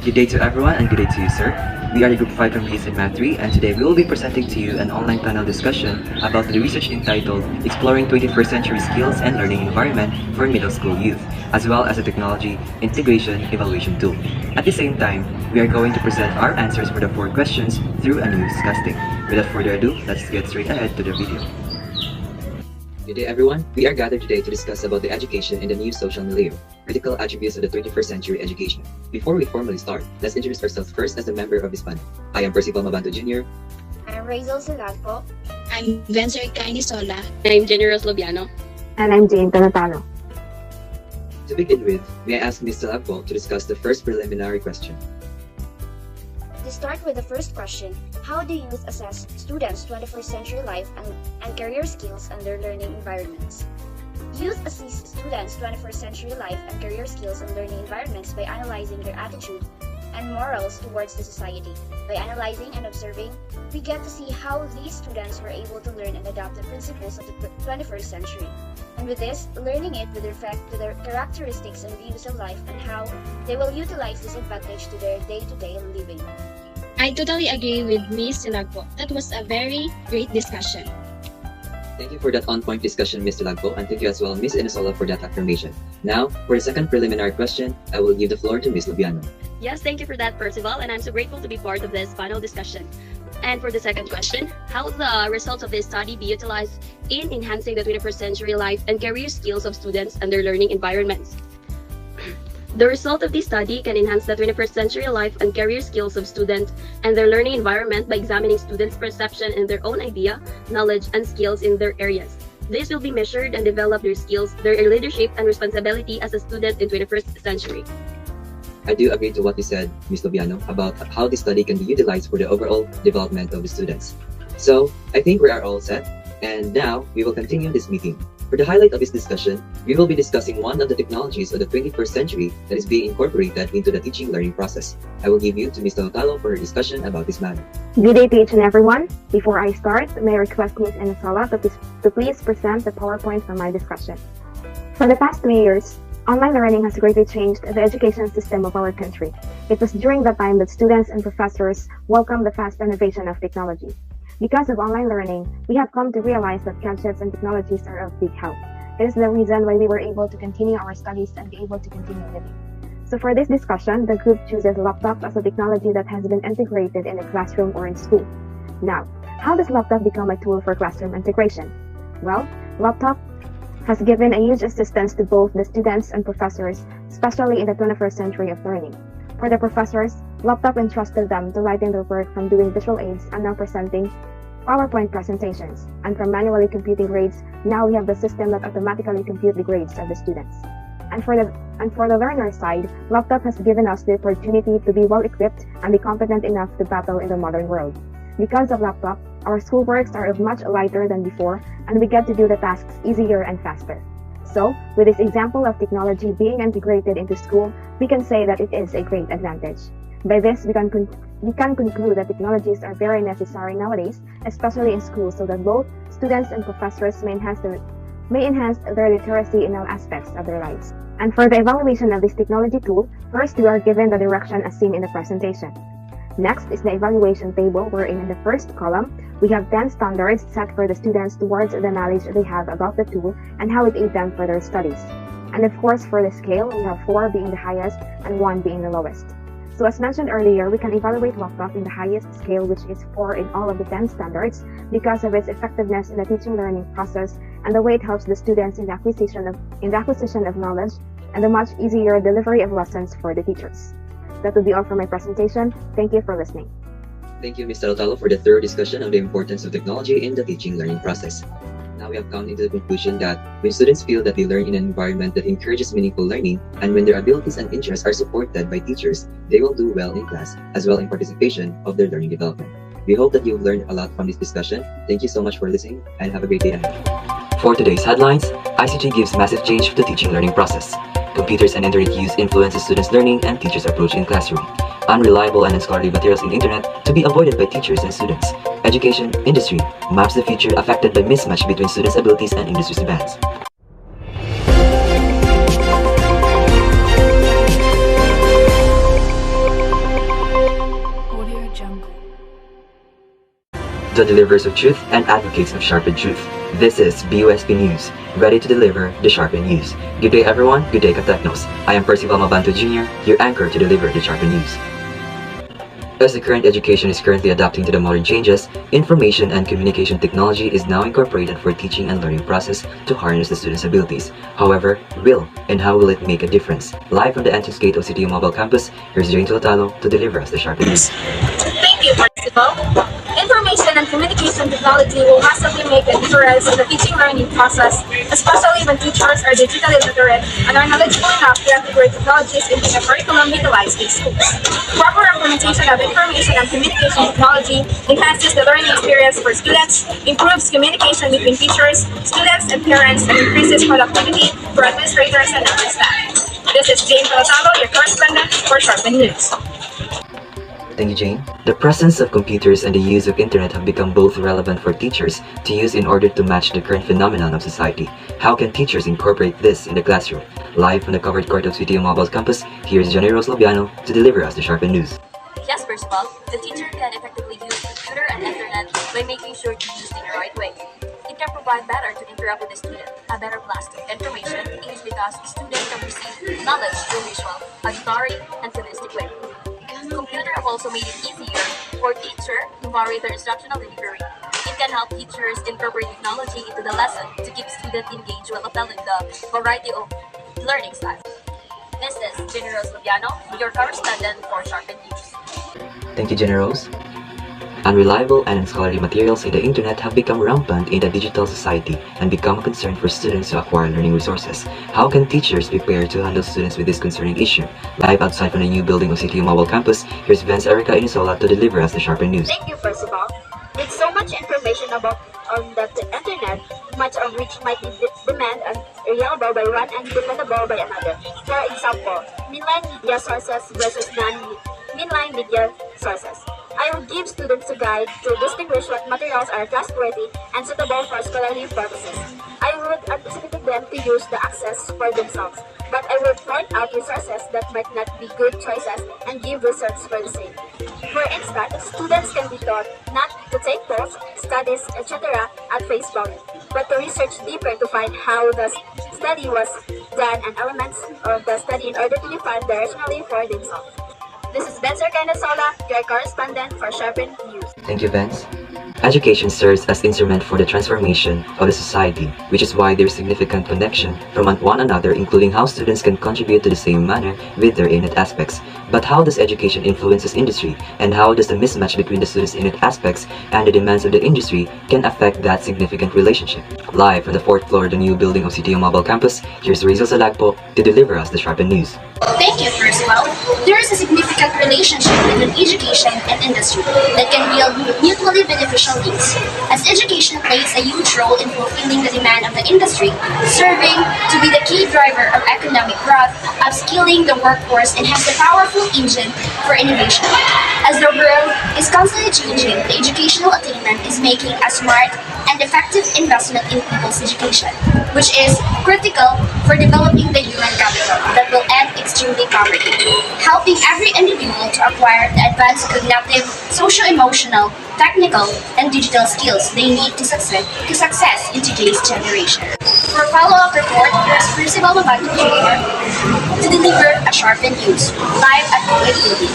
Good day to everyone and good day to you, sir. We are the Group 5 families in Math 3 and today we will be presenting to you an online panel discussion about the research entitled Exploring 21st Century Skills and Learning Environment for Middle School Youth, as well as a Technology Integration Evaluation Tool. At the same time, we are going to present our answers for the 4 questions through a newscasting. Without further ado, let's get straight ahead to the video. Good day everyone, we are gathered today to discuss about the education in the new social milieu, critical attributes of the 21st century education. Before we formally start, let's introduce ourselves first as a member of this panel. I am Percival Jr. I'm Rey Zel Silagpo. I'm Venz, Erika, Enesolq. I'm Lobiano. And I'm Talotalo. To begin with, may I ask Ms. Silagpo to discuss the first preliminary question. To start with the first question, how do youth assess students' 21st century life and career skills and their learning environments? Youth assess students' 21st century life and career skills and learning environments by analyzing their attitude and morals towards the society. By analyzing and observing, we get to see how these students were able to learn and adopt the principles of the 21st century. And with this, learning it with respect to their characteristics and views of life and how they will utilize this advantage to their day-to-day living. I totally agree with Ms. Silagpo. That was a very great discussion. Thank you for that on-point discussion, Ms. Silagpo, and thank you as well, Ms. Enesolq, for that affirmation. Now, for the second preliminary question, I will give the floor to Ms. Lobiano. Yes, thank you for that, Percival, and I'm so grateful to be part of this panel discussion. And for the second question, how will the results of this study be utilized in enhancing the 21st century life and career skills of students and their learning environments? The result of this study can enhance the 21st century life and career skills of students and their learning environment by examining students' perception and their own idea, knowledge, and skills in their areas. This will be measured and develop their skills, their leadership, and responsibility as a student in 21st century. I do agree to what you said, Ms. Lobiano, about how this study can be utilized for the overall development of the students. So, I think we are all set, and now we will continue this meeting. For the highlight of this discussion, we will be discussing one of the technologies of the 21st century that is being incorporated into the teaching learning process. I will give you to Ms. Talotalo for her discussion about this matter. Good day to each and everyone. Before I start, may I request Ms. Enesolq to please present the PowerPoint for my discussion. For the past 3 years, online learning has greatly changed the education system of our country. It was during that time that students and professors welcomed the fast innovation of technology. Because of online learning, we have come to realize that gadgets and technologies are of big help. It is the reason why we were able to continue our studies and be able to continue living. So for this discussion, the group chooses laptop as a technology that has been integrated in a classroom or in school. Now, how does laptop become a tool for classroom integration? Well, laptop has given a huge assistance to both the students and professors, especially in the 21st century of learning. For the professors, laptop entrusted them to writing their work from doing visual aids and now presenting PowerPoint presentations. And from manually computing grades, now we have the system that automatically compute the grades of the students. And for the learner side, laptop has given us the opportunity to be well equipped and be competent enough to battle in the modern world. Because of laptop, our schoolworks are much lighter than before, and we get to do the tasks easier and faster. So, with this example of technology being integrated into school, we can say that it is a great advantage. By this, we can conclude that technologies are very necessary nowadays, especially in schools, so that both students and professors may enhance their literacy in all aspects of their lives. And for the evaluation of this technology tool, first we are given the direction as seen in the presentation. Next is the evaluation table, wherein in the first column, we have 10 standards set for the students towards the knowledge they have about the tool and how it aids them for their studies. And of course, for the scale, we have 4 being the highest and 1 being the lowest. So as mentioned earlier, we can evaluate laptop in the highest scale, which is 4 in all of the 10 standards, because of its effectiveness in the teaching learning process and the way it helps the students in the acquisition of knowledge and the much easier delivery of lessons for the teachers. That will be all for my presentation. Thank you for listening. Thank you, Ms. Talotalo, for the thorough discussion on the importance of technology in the teaching learning process. Now we have come into the conclusion that when students feel that they learn in an environment that encourages meaningful learning, and when their abilities and interests are supported by teachers, they will do well in class, as well in participation of their learning development. We hope that you've learned a lot from this discussion. Thank you so much for listening, and have a great day ahead. For today's headlines, ICT gives massive change to the teaching learning process. Computers and internet use influence students' learning and teachers' approach in classroom. Unreliable and unscholarly materials in internet to be avoided by teachers and students. Education, industry, maps the future affected by mismatch between students' abilities and industry's demands. the delivers of truth and advocates of sharpened truth. This is BUSP News, ready to deliver the sharpened news. Good day everyone, good day Katechnos. I am Percival Mabanto Jr., your anchor to deliver the sharpened news. As the current education is currently adapting to the modern changes, information and communication technology is now incorporated for teaching and learning process to harness the students' abilities. However, will and how will it make a difference? Live from the entrance gate of CTU Mobile Campus, here's Talotalo to deliver us the sharpened news. Thank you, Percival. Information and communication technology will massively make a difference in the teaching-learning process, especially when teachers are digitally literate and are knowledgeable enough to integrate technologies into the curriculum utilized in schools. Proper implementation of information and communication technology enhances the learning experience for students, improves communication between teachers, students, and parents, and increases productivity for administrators and other staff. This is Talotalo, your correspondent for Sharpen News. Thank you, Jane. The presence of computers and the use of internet have become both relevant for teachers to use in order to match the current phenomenon of society. How can teachers incorporate this in the classroom? Live from the covered court of CTU Mobile Campus, here's Rose Lobiano to deliver us the sharpened news. Yes, Percival, the teacher can effectively use computer and internet by making sure to use it in the right way. It can provide better to interact with the student. A better blast of information is because the student can receive knowledge through visual, auditory, and kinesthetic way. Computer have also made it easier for teacher to vary their instructional delivery. It can help teachers incorporate technology into the lesson to keep students engaged while appealing the variety of learning styles. This is Rose Lobiano, your correspondent for Sharpen News. Thank you, Rose. Unreliable and unscholarly materials in the internet have become rampant in the digital society and become a concern for students to acquire learning resources. How can teachers prepare to handle students with this concerning issue? Live outside from the new building of CTU Mobile Campus, here's Venz, Erika, Enesolq to deliver us the sharpened news. Thank you, Percival. With so much information about the internet, much of which might be demand and reliable by one and dependable by another. For example, mainline media sources versus non-mainline media sources. I will give students a guide to distinguish what materials are trustworthy and suitable for scholarly purposes. I would anticipate them to use the access for themselves, but I will point out resources that might not be good choices and give results for the same. For instance, students can be taught not to take posts, studies, etc. at face value, but to research deeper to find how the study was done and elements of the study in order to define directionally for themselves. This is Venz, Enesolq, your correspondent for Sharpen News. Thank you, Venz. Education serves as instrument for the transformation of the society, which is why there is significant connection from one another, including how students can contribute to the same manner with their innate aspects. But how does education influences industry, and how does the mismatch between the students' innate aspects and the demands of the industry can affect that significant relationship? Live from the 4th floor of the new building of CTU Mobile Campus, here's Rey Zel V to deliver us the sharpened news. Thank you, Percival. There is a significant relationship between education and industry that can yield mutually beneficial needs, as education plays a huge role in fulfilling the demand of the industry, serving to be the key driver of economic growth, upskilling the workforce, and has the powerful engine for innovation. As the world is constantly changing, the educational attainment is making a smart and effective investment in people's education, which is critical for developing the human capital that will end extremely poverty, helping every individual to acquire the advanced cognitive, social-emotional, technical, and digital skills they need to success in today's generation. For a follow-up report, here's Percival Mabanto Jr. to deliver a sharpened news, live at the building.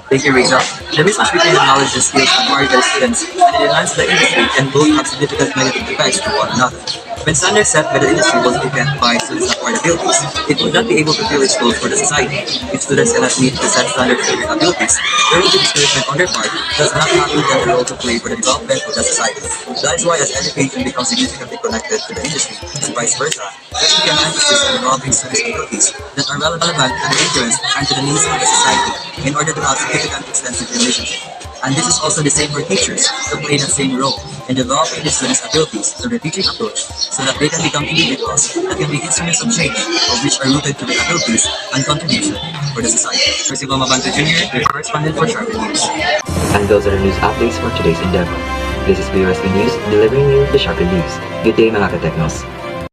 Thank you, Erika. The mismatch between the knowledge and skills acquired by students and the demands of the industry can both have significant negative effects to one another. When standards set by the industry wasn't met by students' acquired abilities, it would not be able to fill its role for the society. If students cannot meet the set standards for their abilities, there will be discouragement on their part does not have to get the role to play for the development of the society. That is why as education becomes significantly connected to the industry and vice versa, there should be an emphasis on developing students' abilities that are relevant to the interests and to the needs of the society in order to have significant extensive relationship. And this is also the same for teachers to play the same role in developing the students' abilities through the teaching approach so that they can become individuals that can be instruments of change of which are rooted to their abilities and contribution for the society. Percival Mabanto Jr., your correspondent for Sharpen News. And those are the news updates for today's endeavor. This is BUSP News, delivering you the sharpened news. Good day mga Katechnos.